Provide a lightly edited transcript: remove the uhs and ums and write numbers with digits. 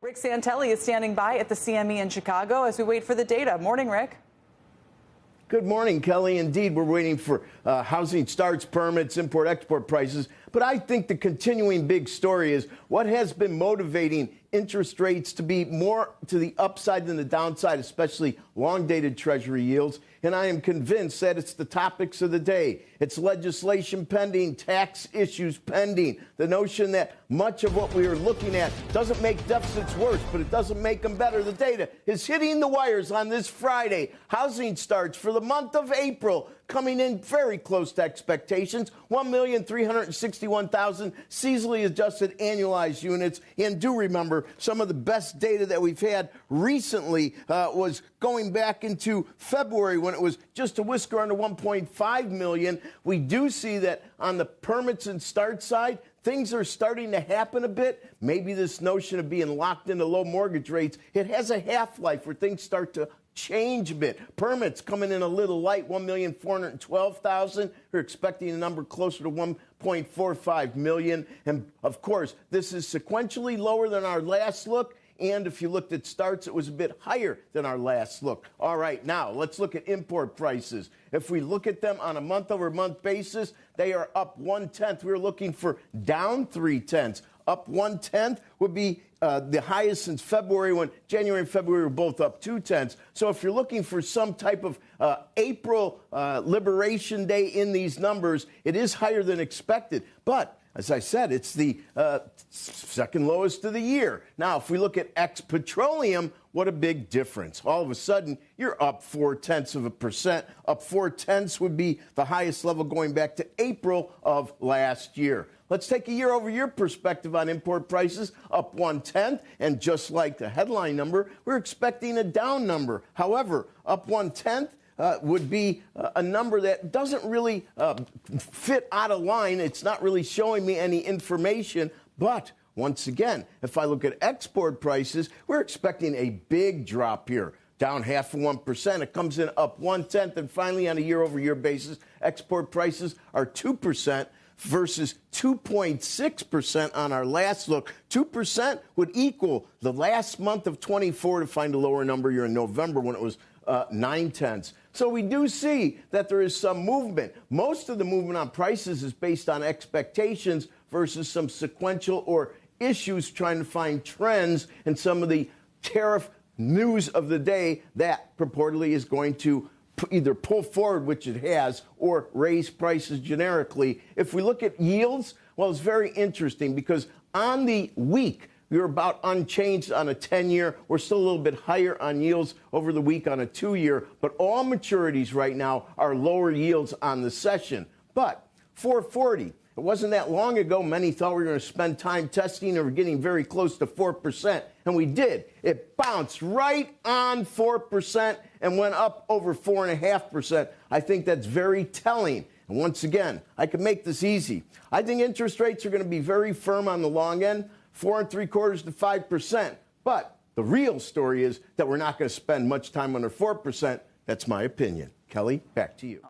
Rick Santelli is standing by at the CME in Chicago as we wait for the data. Morning, Rick. Good morning, Kelly. Indeed, we're waiting for housing starts, permits, import-export prices. But I think the continuing big story is what has been motivating interest rates to be more to the upside than the downside, especially long-dated Treasury yields. And I am convinced that it's the topics of the day. It's legislation pending, tax issues pending, the notion that much of what we are looking at doesn't make deficits worse, but it doesn't make them better. The data is hitting the wires on this Friday. Housing starts for the month of April coming in very close to expectations, 1,361,000 seasonally adjusted annualized units. And do remember, some of the best data that we've had recently was going back into February when it was just a whisker under 1.5 million. We do see that on the permits and start side, things are starting to happen a bit. Maybe this notion of being locked into low mortgage rates, it has a half-life where things start to change a bit. Permits coming in a little light, 1,412,000. We're expecting a number closer to 1.45 million. And of course, this is sequentially lower than our last look. And if you looked at starts, it was a bit higher than our last look. All right, now let's look at import prices. If we look at them on a month-over-month basis, they are up 1/10. We're looking for down 3/10. Up 1/10 would be the highest since February, when January and February were both up 2/10. So if you're looking for some type of April Liberation Day in these numbers, it is higher than expected. But as I said, it's the second lowest of the year. Now, if we look at ex-petroleum, what a big difference. All of a sudden, you're up 0.4%. Up 0.4 would be the highest level going back to April of last year. Let's take a year-over-year perspective on import prices, up 1/10. And just like the headline number, we're expecting a down number. However, up 1/10 would be a number that doesn't really fit out of line. It's not really showing me any information. But once again, if I look at export prices, we're expecting a big drop here. Down 0.5%. It comes in up 1/10. And finally, on a year-over-year basis, export prices are 2% versus 2.6% on our last look. 2% would equal the last month of 24. To find a lower number, you're in November when it was 0.9. So we do see that there is some movement. Most of the movement on prices is based on expectations versus some sequential or issues trying to find trends in some of the tariff news of the day that purportedly is going to either pull forward, which it has, or raise prices generically. If we look at yields, well, it's very interesting because on the week, we were about unchanged on a 10-year. We're still a little bit higher on yields over the week on a 2-year. But all maturities right now are lower yields on the session. But 440. It wasn't that long ago many thought we were going to spend time testing and we're getting very close to 4%. And we did. It bounced right on 4% and went up over 4.5%. I think that's very telling. And once again, I can make this easy. I think interest rates are going to be very firm on the long end, 4.75% to 5%. But the real story is that we're not going to spend much time under 4%. That's my opinion. Kelly, back to you.